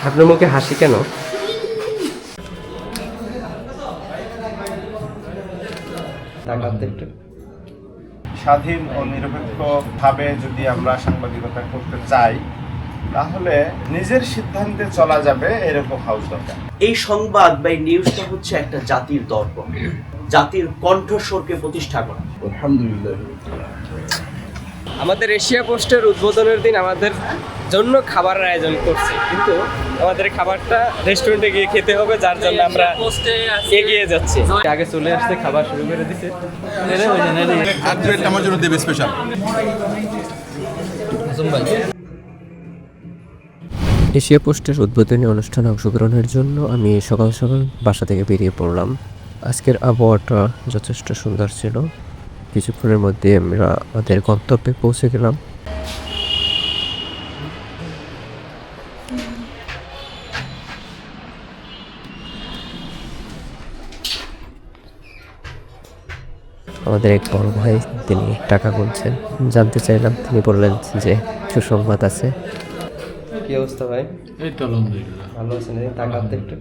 আপনার মুখে হাসি কেন? স্বাধীন ও নিরপেক্ষভাবে যদি আমরা সাংবাদিকতা করতে চাই তাহলে নিজের সিদ্ধান্তে চলা যাবে, এরকম হাউস দরকার। এই সংবাদ বা এই নিউজটা হচ্ছে একটা জাতির দর্পণ, জাতির কণ্ঠস্বরকে প্রতিষ্ঠা করা। আলহামদুলিল্লাহ। আমাদের এশিয়া পোস্টের উদ্বোধনের দিন আমাদের জন্য খাবারের আয়োজন করছে, কিন্তু আমাদের খাবারটা রেস্টুরেন্টে গিয়ে খেতে হবে, যার জন্য আমরা এগিয়ে যাচ্ছি। আগে চলে আসছে, খাবার শুরু করে দিছে। আমার জন্য দেবে স্পেশাল। এশিয়া পোস্টের উদ্বোধনী অনুষ্ঠানে অংশগ্রহণের জন্য আমি সকাল সকাল বাসা থেকে বেরিয়ে পড়লাম। আজকের আবহাওয়াটা যথেষ্ট সুন্দর ছিল। কিছুক্ষণের মধ্যে আমরা আমাদের গন্তব্যে পৌঁছে গেলাম। আমাদের এক বড় ভাই, তিনি টাকা গুনছেন। জানতে চাইলাম, তিনি বললেন যে সুসংবাদ আছে। কি অবস্থা ভাই? এই তো আলহামদুলিল্লাহ ভালো আছেন? টাকাতে একটু।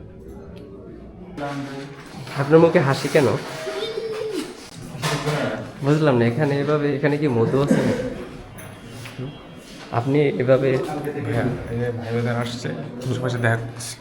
আপনার মুখে হাসি কেন? বুঝলাম না। এখানে কি মধু আছে? আপনি এভাবে ভাই আসছে, পাশে দেখা করছি।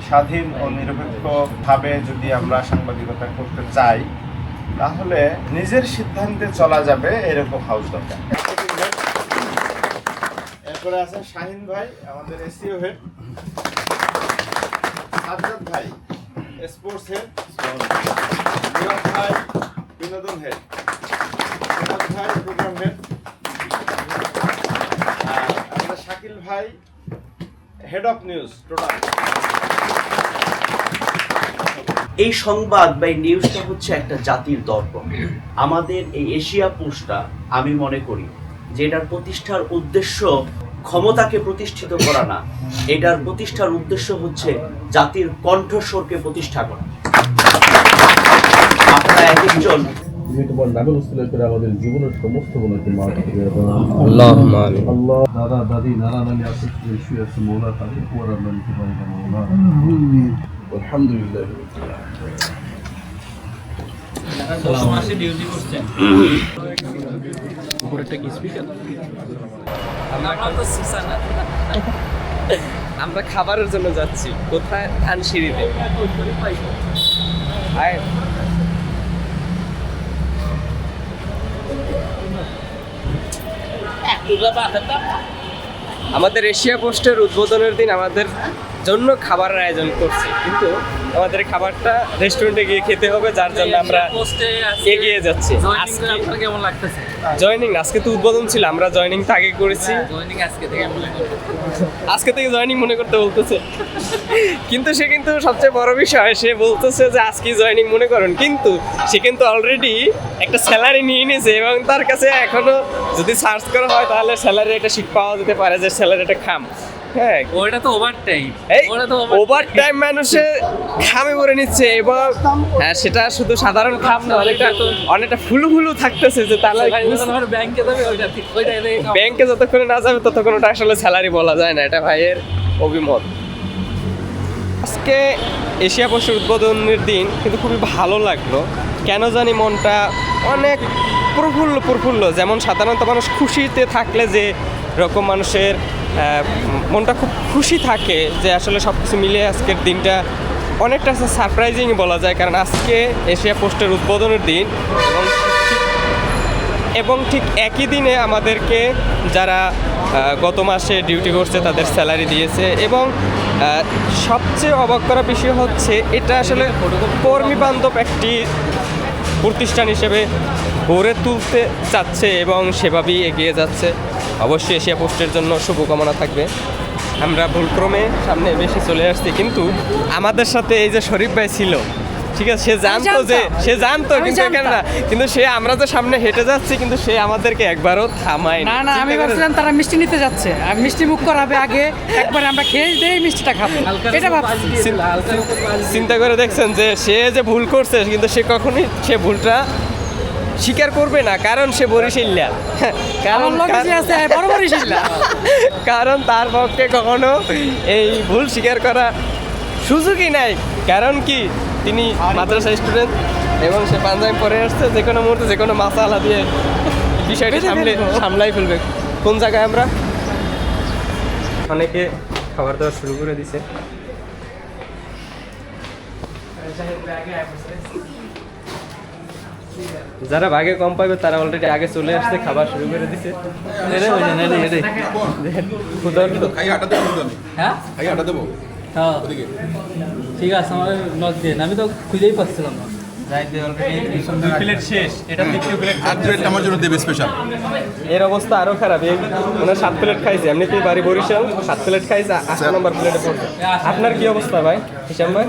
স্বাধীন ও নিরপেক্ষভাবে যদি আমরা সাংবাদিকতা করতে চাই তাহলে নিজের সিদ্ধান্তে চলা যাবে, এরকম হাউস দরকার। এরপরে আছেন শাহিন ভাই, আমাদের এসিও হেড, সাজ্জাদ ভাই স্পোর্টস হেড, মুরাদ ভাই বিনোদন হেড, মুরাদ ভাই প্রোগ্রাম হেড, আর আমাদের শাকিল ভাই হেড অফ নিউজ টোটাল। এই সংবাদ বা এই নিউজটা হচ্ছে একটা জাতির দর্পণ। আমাদের এই এশিয়া পোস্টটা আমি মনে করি যে এটার প্রতিষ্ঠার উদ্দেশ্য ক্ষমতাকে প্রতিষ্ঠিত করা না, এটার প্রতিষ্ঠার উদ্দেশ্য হচ্ছে জাতির কণ্ঠস্বরকে প্রতিষ্ঠা করা। আপনারা এক একজন তোমার নামের উস্তুলে করে আমাদের জীবনের সমস্ত গুণকে মাফ করে দাও। আল্লাহুম্মা আমিন। আল্লাহ দাদা দাদি নানা নানি আছে, শুয়ে আছে মৌলা, তাদের পুরা নামতে পারি না মৌলা। আলহামদুলিল্লাহ। আমরা খাবারের জন্য যাচ্ছি। কোথায়? ধানসিঁড়িতে। আমাদের এশিয়া পোস্টের উদ্বোধনের দিন আমাদের জন্য খাবারের আয়োজন করছে, কিন্তু আমাদের খাবারটা রেস্টুরেন্টে গিয়ে খেতে হবে, যার জন্য আমরা এগিয়ে যাচ্ছি। কেমন লাগতেছে? জয়েনিং আজকে তো উদ্বোধন ছিল, আমরা জয়েনিংটা আগে করেছি। আজকে থেকে জয়েনিং মনে করতে বলতেছে, কিন্তু সে কিন্তু সবচেয়ে বড় বিষয়, সে বলতেছে যে আজকে জয়েনিং মনে করেন, কিন্তু সে কিন্তু অলরেডি একটা স্যালারি নিয়ে নিয়েছে এবং তার কাছে এখনো যদি সার্চ করা হয় তাহলে স্যালারি একটা শিট পাওয়া যেতে পারে যে স্যালারিটা খাম। হ্যাঁ, ওটা তো ওভারটাইম। ওভারটাইম মানুষে খামে করে নিচ্ছে, এবং হ্যাঁ সেটা শুধু সাধারণ খাম না, অনেকটা ফুলু থাকতেছে যে তাহলে ব্যাংকে যাবে, ব্যাংকে যতক্ষণ না যাবে ততক্ষণ ওটা আসলে স্যালারি বলা যায় না। এটা ভাইয়ের অভিমত। আজকে এশিয়া পোস্টের উদ্বোধনের দিন কিন্তু খুবই ভালো লাগলো, কেন জানি মনটা অনেক প্রফুল্ল। যেমন সাধারণত মানুষ খুশিতে থাকলে যে রকম মানুষের মনটা খুব খুশি থাকে, যে আসলে সব কিছু মিলিয়ে আজকের দিনটা অনেকটা সারপ্রাইজিং বলা যায়, কারণ আজকে এশিয়া পোস্টের উদ্বোধনের দিন এবং ঠিক একই দিনে আমাদেরকে যারা গত মাসে ডিউটি করছে তাদের স্যালারি দিয়েছে, এবং সবচেয়ে অবাক করা বিষয় হচ্ছে এটা আসলে কর্মী বান্ধব একটি প্রতিষ্ঠান হিসেবে গড়ে তুলতে চাচ্ছে এবং সেভাবেই এগিয়ে যাচ্ছে। অবশ্যই এশিয়া পোস্টের জন্য শুভকামনা থাকবে। আমরা ভুলক্রমে সামনে বেশি চলে আসছি, কিন্তু আমাদের সাথে এই যে শরীফ ভাই ছিল, ঠিক আছে, সে জানতো কিন্তু কেন না, কিন্তু সে আমরা তো সামনে হেঁটে যাচ্ছি, কিন্তু সে আমাদেরকে একবারও থামায় না না, আমি ভাবছিলাম তারা মিষ্টি নিতে যাচ্ছে, আর মিষ্টি মুখ করাবে আগে, একবার আমরা খেয়ে দিয়ে মিষ্টিটা খাবো, এটা ভাবছি। চিন্তা করে দেখছেন যে সে যে ভুল করছে, কিন্তু সে কখনোই সে ভুলটা স্বীকার করবে না, কারণ সে বরিশাল্লা। কারণ কারণ তার পক্ষে কখনো এই ভুল স্বীকার করা সুযোগই নাই। কারণ কি, তিনি মাদ্রাসা স্টুডেন্ট এবং সে পাঞ্জাবি পরে আসছে, যে কোনো মুহূর্তে যে কোনো মাসালা দিয়ে বিষয়টি সামলাই ফেলবে। কোন জায়গায় আমরা অনেকে খাবার দাবার শুরু করে দিছে। যারা ভাগে কম পাবে তারা অলরেডি আগে চলে আসছে, খাবার শুরু করে দিছে। হ্যাঁ হ্যাঁ ঠিক আছে, আমার নক দিন, আমি তো খুঁজেই পাচ্ছিলাম না। আমার জন্য দেবে স্পেশাল। এর অবস্থা আরো খারাপ, ওনার 7 প্লেট খাইছে, এমনিতেই বাড়ি বরিশাল, 7 প্লেট খাইছে, 8 নম্বর প্লেটে পড়ছে। আপনার কি অবস্থা ভাই, হিসাম ভাই?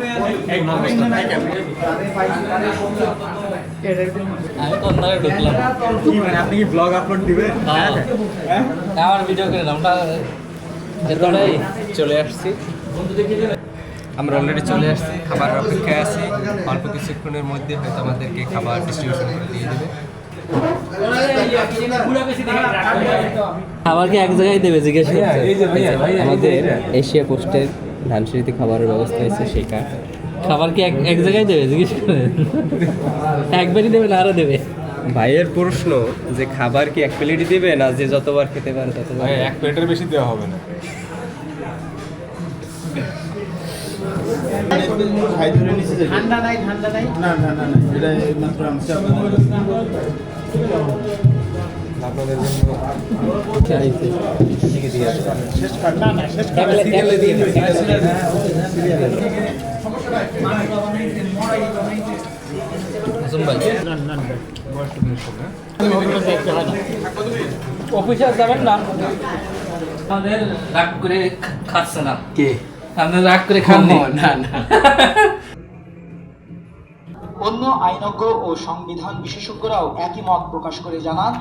আমি তো অন্যভাবে ঢুকলাম। আপনি কি ব্লগ আপলোড দিবেন? আমার ভিডিও করে নাম ওটা এতটাই চলে আসছি, আমরা অলরেডি চলে আসছি, খাবার অপেক্ষায় আছি। অল্প কিছুক্ষণের মধ্যে হয়তো আমাদেরকে খাবার ডিস্ট্রিবিউশন করে দিয়ে দেবে। খাবার কি এক জায়গায় দেবে জিজ্ঞেস আমাদের এশিয়া পোস্টের ধানসিঁড়িতে খাবারের ব্যবস্থা হয়েছে, সেটা খাবার কি এক জায়গায় দেবে জিজ্ঞেস করে, একবারই দেবে না আরো দেবে? ভাইয়ের প্রশ্ন যে খাবার কি এক প্লেটই দেবে না যে যতবার খেতে পারে ততবার? এক প্লেটের বেশি দেওয়া হবে না। ঠান্ডা নাই না না না না, এটা মাত্র আমছে আপনাদের জন্য শেষ কাট না না শেষ কাট অফিসে যাবেন না, আমাদের রাগ করে খাচ্ছে না কে, আপনার রাগ করে খান না না। অন্য আইনজ্ঞ ও সংবিধান বিশেষজ্ঞরাও একই মত প্রকাশ করে জানান,